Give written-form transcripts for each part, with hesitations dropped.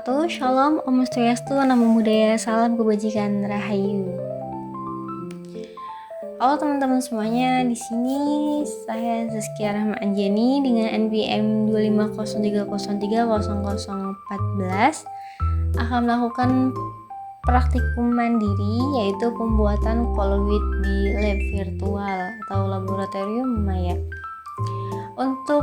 wabarakatuh. Shalom, Om Swastiastu, Namo Buddhaya, salam kebajikan, Rahayu. Halo teman-teman semuanya, di sini saya Zaskia Rahma Anjani dengan NPM 25030300014 akan melakukan praktikum mandiri, yaitu pembuatan kolowid di lab virtual atau laboratorium maya. Untuk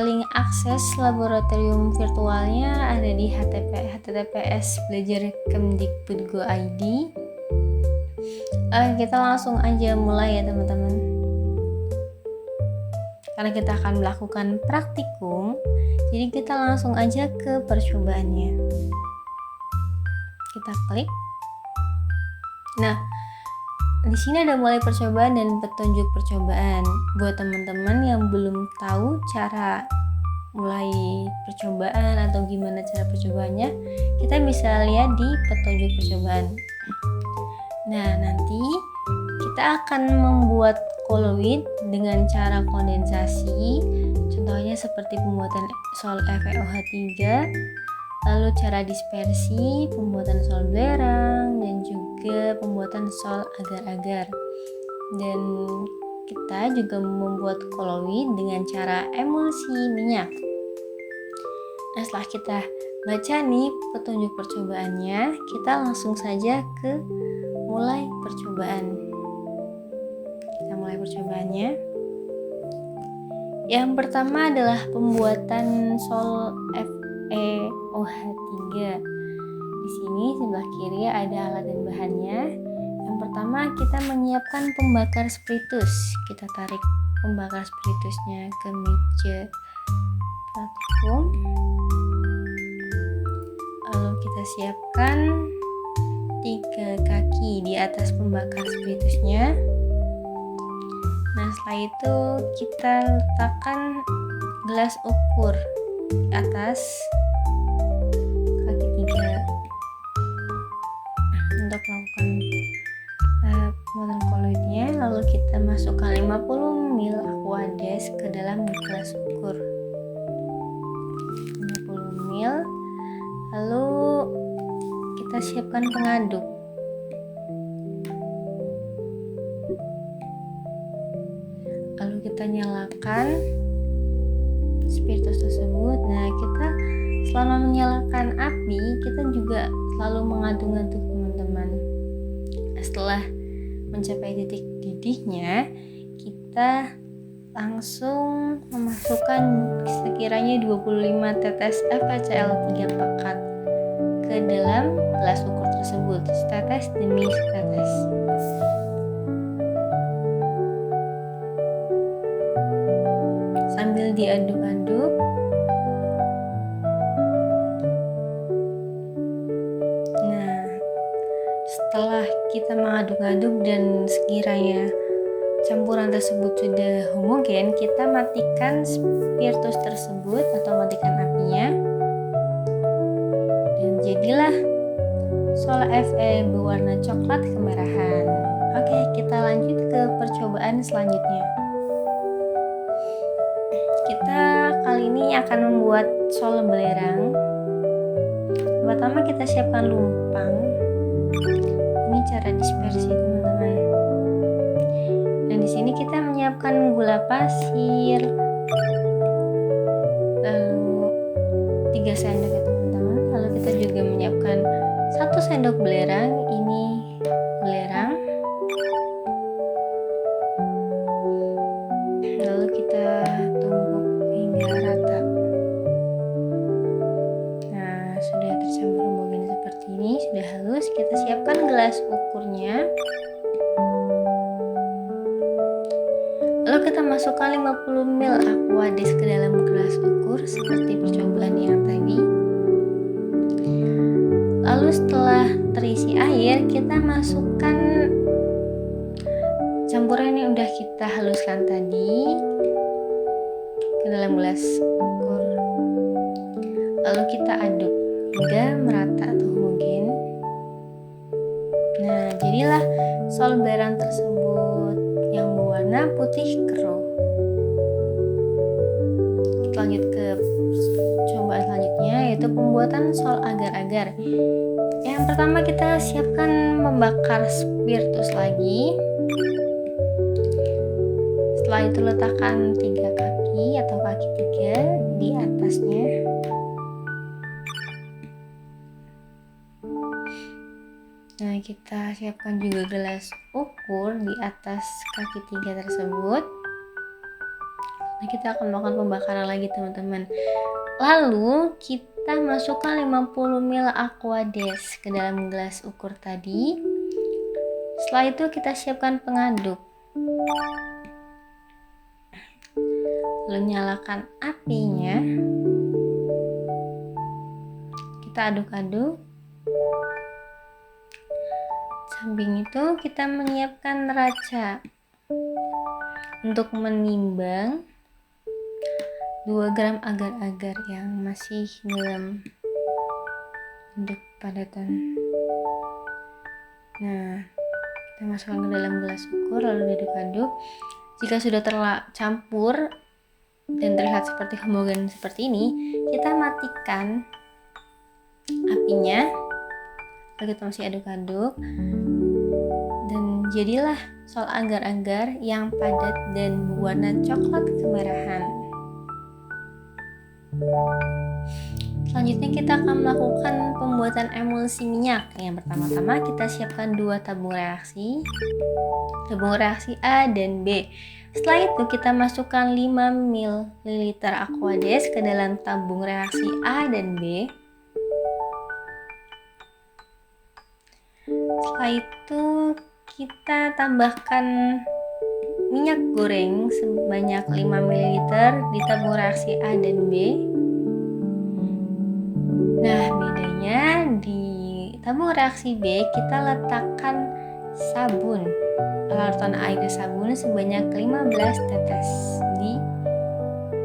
link akses laboratorium virtualnya ada di https://belajarkemdikbud.go.id. Kita langsung aja mulai ya teman-teman. Karena kita akan melakukan praktikum, jadi kita langsung aja ke percobaannya. Kita klik. Nah, di sini ada mulai percobaan dan petunjuk percobaan. Buat teman-teman yang belum tahu cara mulai percobaan atau gimana cara percobaannya, kita bisa lihat di petunjuk percobaan. Nah, nanti kita akan membuat kolowid dengan cara kondensasi. Contohnya seperti pembuatan sol FeOH3, lalu cara dispersi, pembuatan sol belerang, dan juga pembuatan sol agar-agar. Dan kita juga membuat kolowid dengan cara emulsi minyak. Nah, setelah kita baca nih petunjuk percobaannya, kita langsung saja ke mulai percobaan. Kita mulai percobaannya. Yang pertama adalah pembuatan sol FeOH3. Di sini sebelah kiri ada alat dan bahannya. Yang pertama kita menyiapkan pembakar spiritus. Kita tarik pembakar spiritusnya ke meja praktikum. Lalu kita siapkan 3 kaki di atas pembakar spiritusnya. Nah, setelah itu kita letakkan gelas ukur di atas kaki 3 untuk melakukan pembuatan kolowidnya. Lalu kita masukkan 50 ml Aquades ke dalam gelas ukur. 50 ml. Lalu kita siapkan pengaduk. Lalu kita nyalakan spiritus tersebut. Nah, kita selama menyalakan api, kita juga selalu mengaduk-aduk teman-teman. Setelah mencapai titik didihnya, kita langsung memasukkan sekiranya 25 tetes FeCl3 pekat ke dalam gelas ukur tersebut, setetes demi setetes. Sambil diaduk-aduk, nah, setelah kita mengaduk-aduk dan sekiranya campuran tersebut sudah homogen, kita matikan spiritus tersebut atau matikan apinya, dan jadilah sol Fe berwarna coklat kemerahan. Oke, kita lanjut ke percobaan selanjutnya. Kita kali ini akan membuat sol belerang. Pertama kita siapkan lumpang. Ini cara dispersi teman-teman. Dan di sini kita menyiapkan gula pasir, lalu 3 sendok ya teman-teman. Lalu kita juga menyiapkan 1 sendok belerang. Ini belerang. Lalu kita tumbuk hingga rata. Nah, sudah tercampur homogen seperti ini, sudah halus. Kita siapkan gelas ukurnya. Lalu kita masukkan 50 ml Aquades ke dalam gelas ukur seperti percobaan yang tadi. Lalu setelah terisi air, kita masukkan campuran yang udah kita haluskan tadi ke dalam gelas ukur. Lalu kita aduk hingga merata atau homogen. Nah, jadilah sol belerang tersebut yang berwarna putih keruh. lanjut ke cobaan selanjutnya, yaitu pembuatan sol agar-agar. Yang pertama kita siapkan membakar spiritus lagi. Setelah itu letakkan 3 kaki atau kaki 3 di atasnya. Nah, kita siapkan juga gelas ukur di atas kaki 3 tersebut. Nah, kita akan melakukan pembakaran lagi teman-teman. Lalu kita masukkan 50 ml Aquades ke dalam gelas ukur tadi. Setelah itu kita siapkan pengaduk. Lalu nyalakan apinya. Kita aduk-aduk. Samping itu kita menyiapkan neraca untuk menimbang 2 gram agar-agar yang masih dalam bentuk padatan. Nah, kita masukkan ke dalam gelas ukur lalu diaduk-aduk. Jika sudah tercampur dan terlihat seperti homogen seperti ini, kita matikan apinya. Lalu kita masih aduk-aduk dan jadilah sol agar-agar yang padat dan berwarna coklat kemerahan. Selanjutnya kita akan melakukan pembuatan emulsi minyak. Yang pertama-tama kita siapkan 2 tabung reaksi A dan B. Setelah itu kita masukkan 5 ml Aquades ke dalam tabung reaksi A dan B. Setelah itu kita tambahkan minyak goreng sebanyak 5 ml di tabung reaksi A dan B. Nah, bedanya di tabung reaksi B kita letakkan sabun, larutan air sabun sebanyak 15 tetes di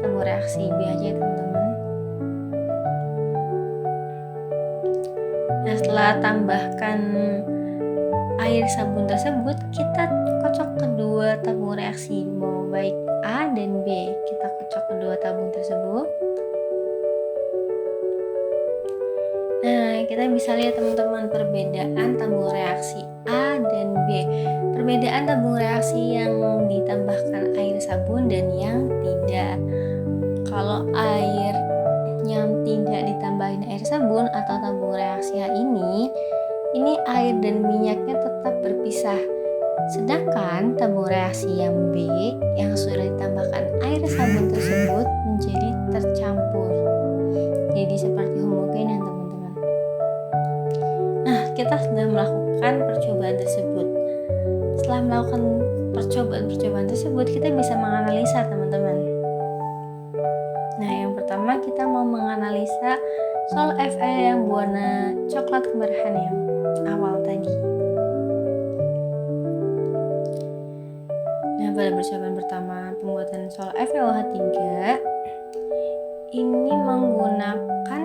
tabung reaksi B aja teman-teman. Nah, setelah tambahkan air sabun tersebut, kita kocok kedua tabung reaksi, mau baik A dan B. Kita kocok kedua tabung tersebut. Nah, kita bisa lihat teman-teman perbedaan tabung reaksi A dan B. Perbedaan tabung reaksi yang ditambahkan air sabun dan yang tidak. Kalau air yang tidak ditambahin air sabun atau tabung reaksi A ini air dan minyaknya tetap berpisah. Sedangkan tabung reaksi yang B yang sudah ditambahkan air sabun tersebut menjadi tercampur. Jadi seperti homogen ya teman-teman. Nah, kita sudah melakukan percobaan tersebut. Setelah melakukan percobaan tersebut, kita bisa menganalisa teman-teman. Nah, yang pertama kita mau menganalisa sol Fe yang berwarna coklat kemerahan yang awal tadi. Nah, pada percobaan pertama pembuatan sol FeOH3 ini menggunakan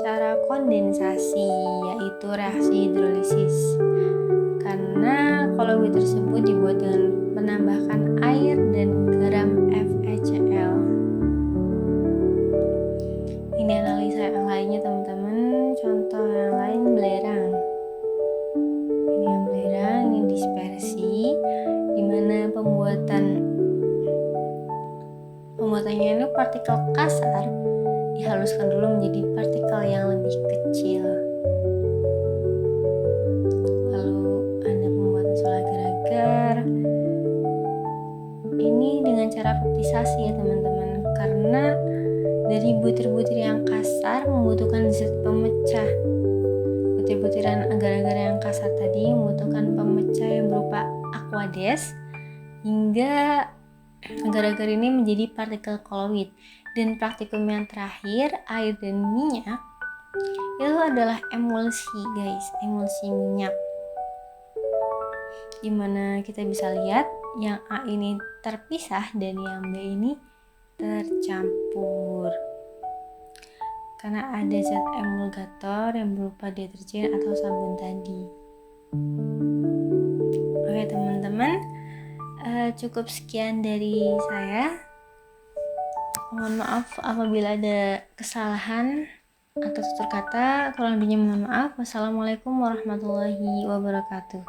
cara kondensasi, yaitu reaksi hidrolisis. Karena kolloid tersebut dibuat dengan menambahkan air dan garam FeCl. Ini analisa yang lainnya teman-teman. Contoh yang lain belerang. Ini yang belerang, ini dispersi, dimana pembuatannya itu partikel kasar dihaluskan dulu menjadi partikel yang lebih kecil. Lalu ada pembuatan sol agar-agar. Ini dengan cara faktisasi ya teman-teman, karena dari butir-butir yang kasar membutuhkan zat pemecah. Butir-butiran agar-agar yang kasar tadi membutuhkan pemecah yang berupa Aquades hingga agar-agar ini menjadi partikel kolloid. Dan praktikum yang terakhir, air dan minyak, itu adalah emulsi guys, emulsi minyak. Dimana kita bisa lihat yang A ini terpisah dan yang B ini tercampur. Karena ada zat emulgator yang berupa deterjen atau sabun tadi. Oke teman-teman, cukup sekian dari saya. Mohon maaf apabila ada kesalahan atau tutur kata. Kurang lebihnya mohon maaf. Wassalamualaikum warahmatullahi wabarakatuh.